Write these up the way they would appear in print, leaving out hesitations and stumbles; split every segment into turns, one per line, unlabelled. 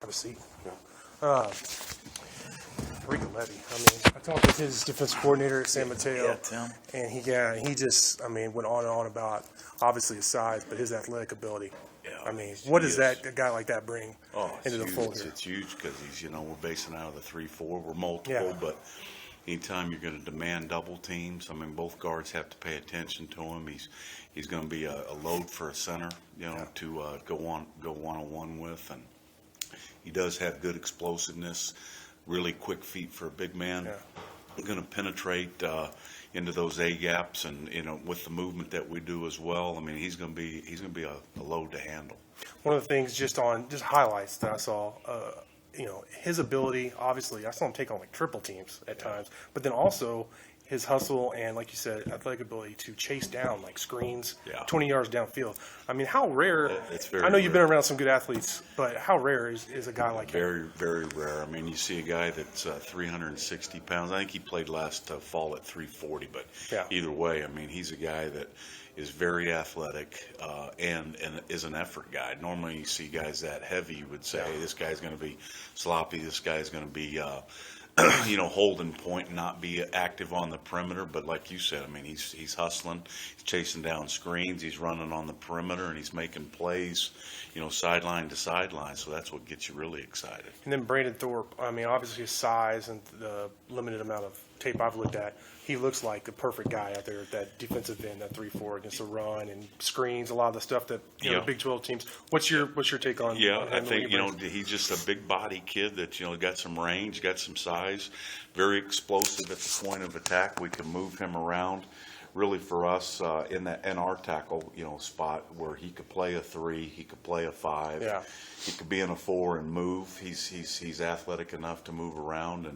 Have a seat. Rico Levy. I mean, I talked with his defensive coordinator at San Mateo,
Tim.
and he just, I mean, went on and on about obviously his size, but his athletic ability.
Yeah,
I mean, what does a guy like that bring into the fold here?
It's huge because he's, we're basing out of the 3-4. We're multiple, but anytime you're going to demand double teams, I mean, both guards have to pay attention to him. He's going to be a load for a center, to go one-on-one with, and he does have good explosiveness, really quick feet for a big man. Yeah. Going to penetrate into those A gaps, and with the movement that we do as well. I mean, he's going to be a load to handle.
One of the things just highlights that I saw. His ability, obviously, I saw him take on like triple teams at times, but then also his hustle and, like you said, athletic ability to chase down like screens 20 yards downfield. I mean, how rare –
it's very
I know you've been
rare.
around some good athletes, but how rare is a guy like him?
Very, very rare. I mean, you see a guy that's 360 pounds. I think he played last fall at 340, but either way, I mean, he's a guy that is very athletic and is an effort guy. Normally you see guys that heavy, you would say, hey, this guy's going to be sloppy, this guy's going to be holding point and not be active on the perimeter. But like you said, I mean, he's hustling, he's chasing down screens, he's running on the perimeter, and he's making plays, sideline to sideline. So that's what gets you really excited. And
then Brandon Thorpe, I mean, obviously his size and the limited amount of tape I've looked at, he looks like the perfect guy out there at that defensive end, that 3-4 against the run and screens, a lot of the stuff that Big 12 teams. What's your take on?
I think he's just a big body kid that got some range, got some size, very explosive at the point of attack. We can move him around. Really, for us in our tackle spot where he could play a 3, he could play a 5, he could be in a 4 and move. He's athletic enough to move around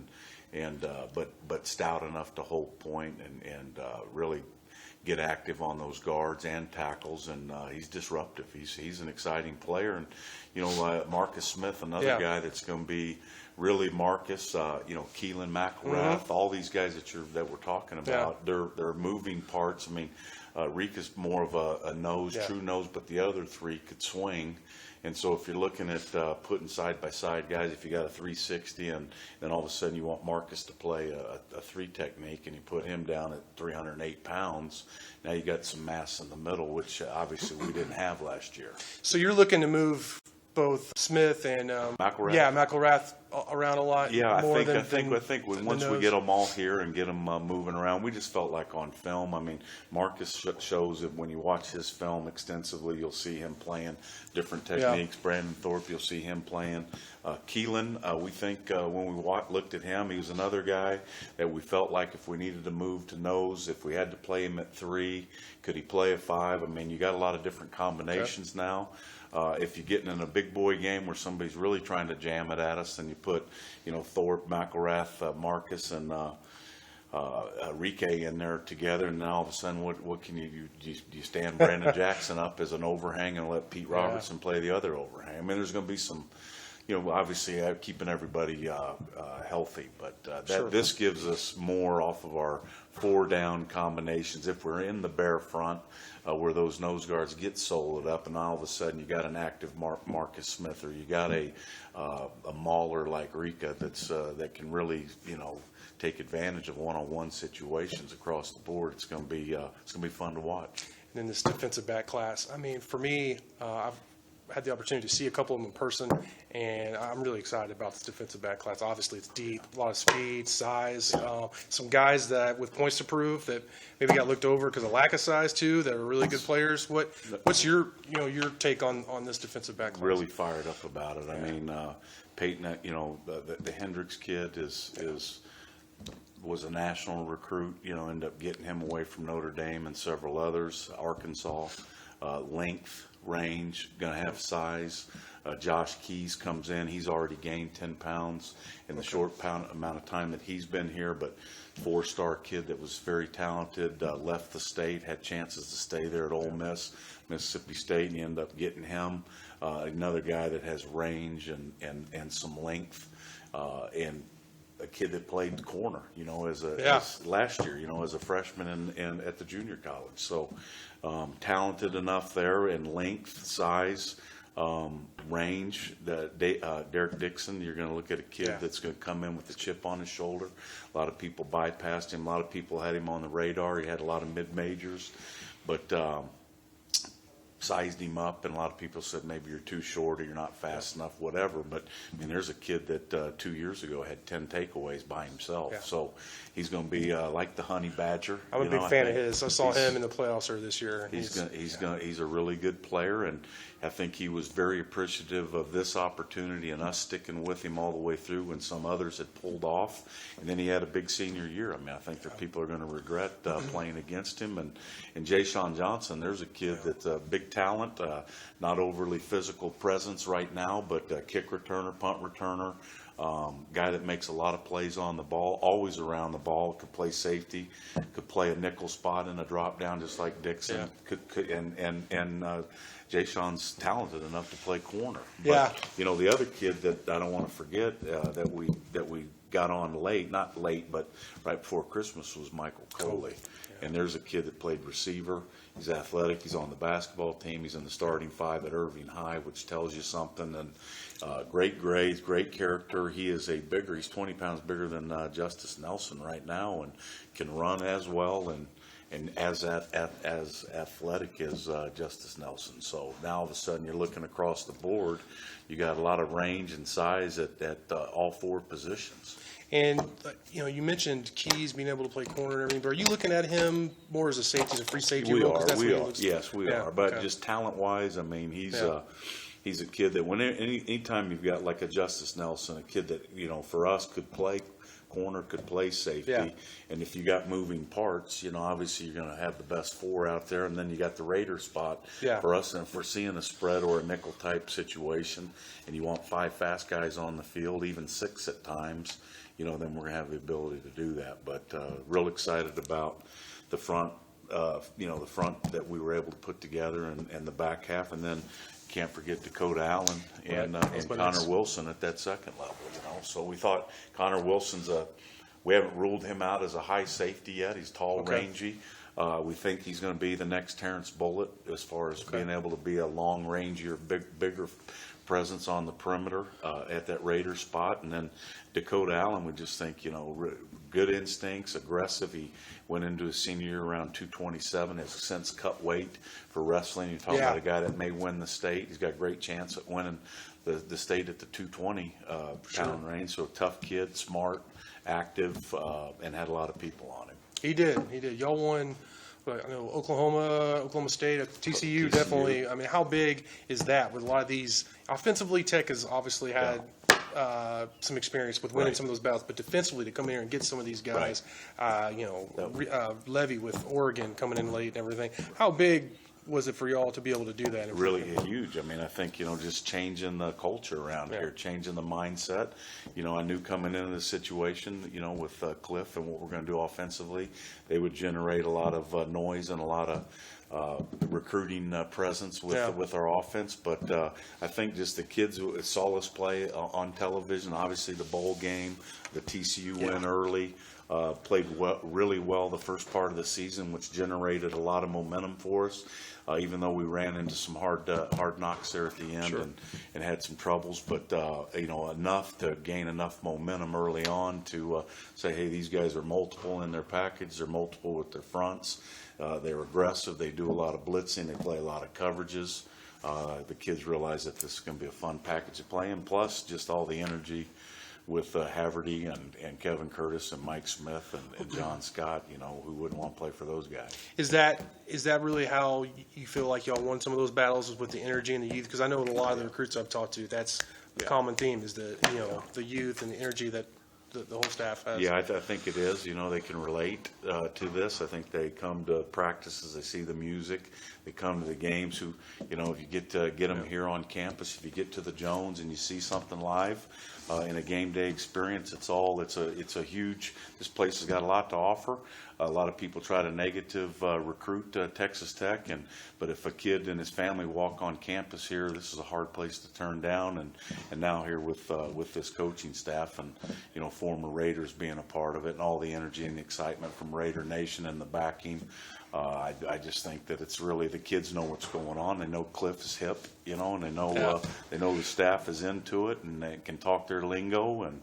but stout enough to hold point and really get active on those guards and tackles, and he's disruptive. He's an exciting player, and Marcus Smith, another guy that's going to be really Marcus. Keelan McElrath, all these guys that we're talking about, they're moving parts. I mean, Reek is more of a nose, true nose, but the other 3 could swing. And so if you're looking at putting side-by-side guys, if you got a 360 and then all of a sudden you want Marcus to play a 3 technique and you put him down at 308 pounds, now you got some mass in the middle, which obviously we didn't have last year.
So you're looking to move both Smith and McElrath around a lot.
Yeah, I think once we get them all here and get them moving around, we just felt like on film. I mean, Marcus shows it when you watch his film extensively. You'll see him playing different techniques. Brandon Thorpe, you'll see him playing. Keelan, we think when we looked at him, he was another guy that we felt like if we needed to move to nose, if we had to play him at 3, could he play a 5? I mean, you got a lot of different combinations now. If you're getting in a big boy game where somebody's really trying to jam it at us, and you put, Thorpe, McElrath, Marcus, and Rike in there together, and then all of a sudden, what can you do? Do you stand Brandon Jackson up as an overhang and let Pete Robertson play the other overhang? I mean, there's going to be some, obviously keeping everybody healthy, but this gives us more off of our 4-down combinations. If we're in the bare front, where those nose guards get soloed up, and all of a sudden you got an active Marcus Smith, or you got a mauler like Rika that can really take advantage of one-on-one situations across the board. It's going to be fun to watch.
And then this defensive back class. I mean, for me, I've had the opportunity to see a couple of them in person, and I'm really excited about this defensive back class. Obviously, it's deep, a lot of speed, size, some guys that with points to prove that maybe got looked over because of lack of size too, that are really good players. What's your take on this defensive back class?
Really fired up about it. I mean, Peyton, the Hendricks kid was a national recruit. Ended up getting him away from Notre Dame and several others. Arkansas, length, range, going to have size. Josh Keys comes in. He's already gained 10 pounds in the short amount of time that he's been here, but 4-star kid that was very talented, left the state, had chances to stay there at Ole Miss, Mississippi State, and you end up getting him. Another guy that has range and some length, and a kid that played corner, as last year, as a freshman and at the junior college. So talented enough there, and length, size. range. Derek Dixon, you're going to look at a kid that's going to come in with a chip on his shoulder. A lot of people bypassed him. A lot of people had him on the radar. He had a lot of mid-majors, but sized him up, and a lot of people said maybe you're too short or you're not fast enough, whatever. But I mean, there's a kid that 2 years ago had 10 takeaways by himself.
Yeah.
So he's going to be like the Honey Badger.
I'm a big fan of his. I saw him in the playoffs earlier this year.
He's a really good player, and I think he was very appreciative of this opportunity and us sticking with him all the way through when some others had pulled off. And then he had a big senior year. I mean, I think that people are going to regret playing against him. And Jarret Jaohnson, there's a kid that's a big talent, not overly physical presence right now, but kick returner, punt returner, guy that makes a lot of plays on the ball, always around the ball, could play safety, could play a nickel spot in a drop down just like Dixon, Jashawn's talented enough to play corner. But, you know, the other kid that I don't want to forget that we got on late, not late, but right before Christmas was Michael Coley. And there's a kid that played receiver. He's athletic. He's on the basketball team. He's in the starting 5 at Irving High, which tells you something. And great grades, great character. He's 20 pounds bigger than Justice Nelson right now, and can run as well and as athletic as Justice Nelson. So now all of a sudden you're looking across the board. You got a lot of range and size at all 4 positions.
And, you know, you mentioned Keys being able to play corner and everything, but are you looking at him more as a safety, as a free safety?
We
role?
are. Yes, we are. But
okay.
just talent-wise, I mean, he's a kid that anytime you've got like a Justice Nelson, a kid that, you know, for us could play corner, could play safety.
Yeah.
And if you got moving parts, you know, obviously you're going to have the best 4 out there, and then you got the Raider spot for us. And if we're seeing a spread or a nickel type situation and you want 5 fast guys on the field, even 6 at times, you know, then we're going to have the ability to do that. But real excited about the front, you know, the front that we were able to put together and the back half. And then can't forget Dakota Allen and Connor Wilson at that second level, you know. So we thought Connor Wilson's we haven't ruled him out as a high safety yet. He's tall, rangy. We think he's going to be the next Terrence Bullitt as far as being able to be a long, rangier, bigger presence on the perimeter at that Raider spot. And then Dakota Allen, we just think, you know, good instincts, aggressive. He went into his senior year around 227, has since cut weight for wrestling. You're talking about a guy that may win the state. He's got a great chance at winning the state at the 220 pound range. So tough kid, smart, active, and had a lot of people on him.
He did. Y'all won. I know Oklahoma State, TCU, definitely. I mean, how big is that with a lot of these? Offensively, Tech has obviously had some experience with winning some of those battles, but defensively to come in here and get some of these guys, you know, Levy with Oregon coming in late and everything. How big was it for y'all to be able to do that?
Really huge. I mean, I think, you know, just changing the culture around here, changing the mindset. You know, I knew coming into this situation, you know, with Cliff and what we're going to do offensively, they would generate a lot of noise and a lot of recruiting presence with our offense. But I think just the kids who saw us play on television, obviously the bowl game, the TCU win early, played really well the first part of the season, which generated a lot of momentum for us. Even though we ran into some hard knocks there at the end and had some troubles, but you know, enough to gain enough momentum early on to say, hey, these guys are multiple in their package, they're multiple with their fronts, they're aggressive, they do a lot of blitzing, they play a lot of coverages. The kids realize that this is going to be a fun package to play, and plus just all the energy with Haverty and Kevin Curtis and Mike Smith and John Scott, you know, who wouldn't want to play for those guys.
Is that really how you feel like y'all won some of those battles, is with the energy and the youth? Because I know a lot of the recruits I've talked to, that's the common theme, is the, you know, the youth and the energy that the whole staff has.
Yeah, I think it is. You know, they can relate to this. I think they come to practices, they see the music, they come to the games. Who, you know, if you get them here on campus, if you get to the Jones and you see something live in a game day experience, it's a huge. This place has got a lot to offer. A lot of people try to negative recruit Texas Tech, but if a kid and his family walk on campus here, this is a hard place to turn down. And now here with this coaching staff and, you know, former Raiders being a part of it, and all the energy and the excitement from Raider Nation and the backing, I just think that it's really, the kids know what's going on. They know Cliff is hip, you know, and
Yeah.
they know the staff is into it, and they can talk their lingo. And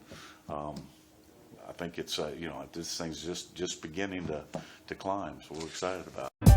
I think it's, you know, this thing's just beginning to climb. So we're excited about it.